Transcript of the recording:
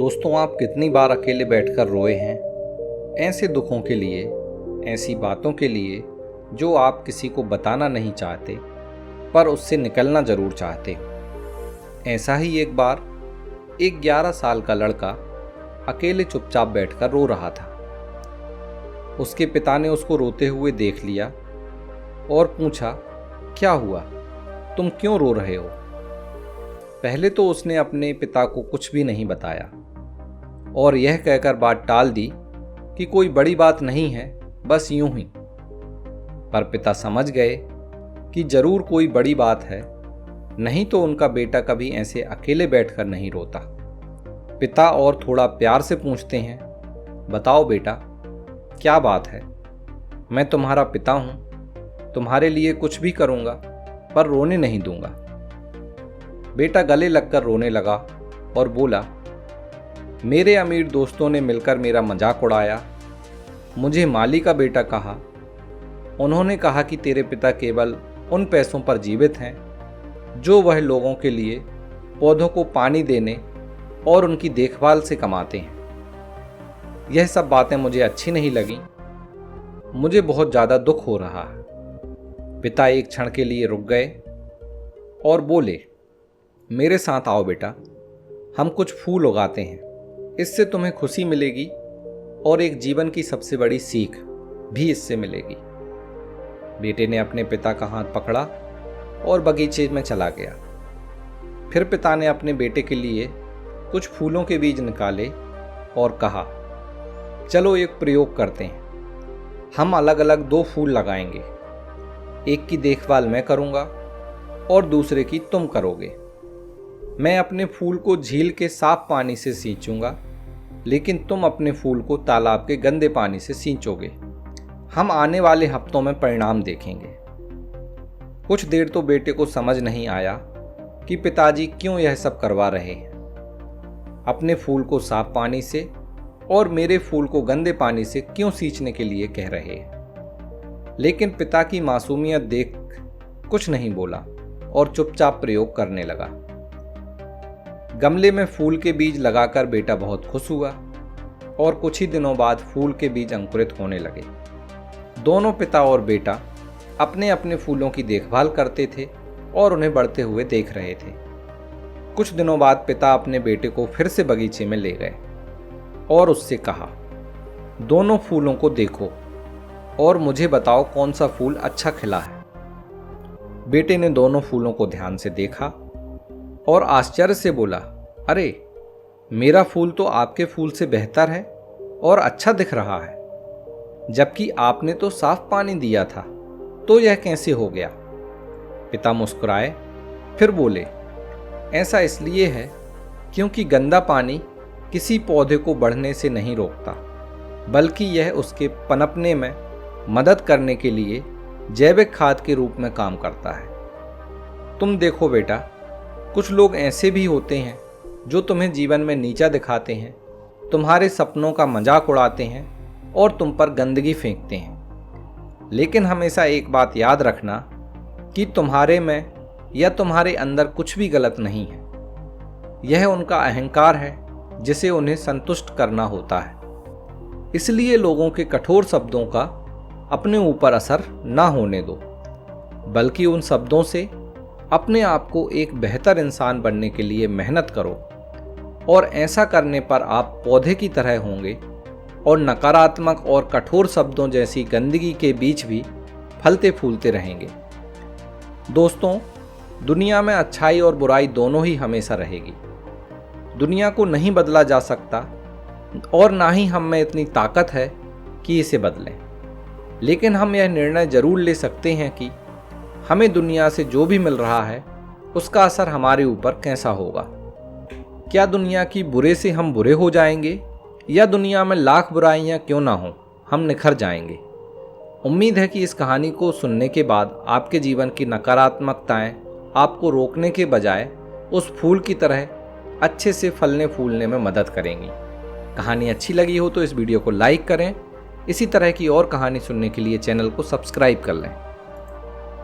दोस्तों, आप कितनी बार अकेले बैठकर रोए हैं ऐसे दुखों के लिए, ऐसी बातों के लिए जो आप किसी को बताना नहीं चाहते पर उससे निकलना ज़रूर चाहते हो। ऐसा ही एक बार एक 11 साल का लड़का अकेले चुपचाप बैठकर रो रहा था। उसके पिता ने उसको रोते हुए देख लिया और पूछा, क्या हुआ, तुम क्यों रो रहे हो? पहले तो उसने अपने पिता को कुछ भी नहीं बताया और यह कहकर बात टाल दी कि कोई बड़ी बात नहीं है, बस यूं ही। पर पिता समझ गए कि जरूर कोई बड़ी बात है, नहीं तो उनका बेटा कभी ऐसे अकेले बैठकर नहीं रोता। पिता और थोड़ा प्यार से पूछते हैं, बताओ बेटा, क्या बात है? मैं तुम्हारा पिता हूं, तुम्हारे लिए कुछ भी करूंगा, पर रोने नहीं दूंगा। बेटा गले लगकर रोने लगा और बोला, मेरे अमीर दोस्तों ने मिलकर मेरा मजाक उड़ाया, मुझे माली का बेटा कहा। उन्होंने कहा कि तेरे पिता केवल उन पैसों पर जीवित हैं जो वह लोगों के लिए पौधों को पानी देने और उनकी देखभाल से कमाते हैं। यह सब बातें मुझे अच्छी नहीं लगी, मुझे बहुत ज़्यादा दुख हो रहा है। पिता एक क्षण के लिए रुक गए और बोले, मेरे साथ आओ बेटा, हम कुछ फूल उगाते हैं, इससे तुम्हें खुशी मिलेगी और एक जीवन की सबसे बड़ी सीख भी इससे मिलेगी। बेटे ने अपने पिता का हाथ पकड़ा और बगीचे में चला गया। फिर पिता ने अपने बेटे के लिए कुछ फूलों के बीज निकाले और कहा, चलो एक प्रयोग करते हैं। हम अलग अलग 2 फूल लगाएंगे, एक की देखभाल मैं करूंगा और दूसरे की तुम करोगे। मैं अपने फूल को झील के साफ पानी से सींचूंगा, लेकिन तुम अपने फूल को तालाब के गंदे पानी से सींचोगे। हम आने वाले हफ्तों में परिणाम देखेंगे। कुछ देर तो बेटे को समझ नहीं आया कि पिताजी क्यों यह सब करवा रहे हैं, अपने फूल को साफ पानी से और मेरे फूल को गंदे पानी से क्यों सींचने के लिए कह रहे हैं। लेकिन पिता की मासूमियत देख कुछ नहीं बोला और चुपचाप प्रयोग करने लगा। गमले में फूल के बीज लगाकर बेटा बहुत खुश हुआ और कुछ ही दिनों बाद फूल के बीज अंकुरित होने लगे। दोनों पिता और बेटा अपने अपने फूलों की देखभाल करते थे और उन्हें बढ़ते हुए देख रहे थे। कुछ दिनों बाद पिता अपने बेटे को फिर से बगीचे में ले गए और उससे कहा, दोनों फूलों को देखो और मुझे बताओ कौन सा फूल अच्छा खिला है। बेटे ने दोनों फूलों को ध्यान से देखा और आश्चर्य से बोला, अरे, मेरा फूल तो आपके फूल से बेहतर है और अच्छा दिख रहा है, जबकि आपने तो साफ पानी दिया था, तो यह कैसे हो गया? पिता मुस्कुराए, फिर बोले, ऐसा इसलिए है क्योंकि गंदा पानी किसी पौधे को बढ़ने से नहीं रोकता, बल्कि यह उसके पनपने में मदद करने के लिए जैविक खाद के रूप में काम करता है। तुम देखो बेटा, कुछ लोग ऐसे भी होते हैं जो तुम्हें जीवन में नीचा दिखाते हैं, तुम्हारे सपनों का मजाक उड़ाते हैं और तुम पर गंदगी फेंकते हैं। लेकिन हमेशा एक बात याद रखना कि तुम्हारे में या तुम्हारे अंदर कुछ भी गलत नहीं है। यह उनका अहंकार है जिसे उन्हें संतुष्ट करना होता है। इसलिए लोगों के कठोर शब्दों का अपने ऊपर असर ना होने दो, बल्कि उन शब्दों से अपने आप को एक बेहतर इंसान बनने के लिए मेहनत करो और ऐसा करने पर आप पौधे की तरह होंगे और नकारात्मक और कठोर शब्दों जैसी गंदगी के बीच भी फलते फूलते रहेंगे। दोस्तों, दुनिया में अच्छाई और बुराई दोनों ही हमेशा रहेगी। दुनिया को नहीं बदला जा सकता और ना ही हम में इतनी ताकत है कि इसे बदलें, लेकिन हम यह निर्णय जरूर ले सकते हैं कि हमें दुनिया से जो भी मिल रहा है उसका असर हमारे ऊपर कैसा होगा। क्या दुनिया की बुरे से हम बुरे हो जाएंगे, या दुनिया में लाख बुराइयां क्यों ना हो, हम निखर जाएंगे। उम्मीद है कि इस कहानी को सुनने के बाद आपके जीवन की नकारात्मकताएं आपको रोकने के बजाय उस फूल की तरह अच्छे से फलने फूलने में मदद करेंगी। कहानी अच्छी लगी हो तो इस वीडियो को लाइक करें। इसी तरह की और कहानी सुनने के लिए चैनल को सब्सक्राइब कर लें।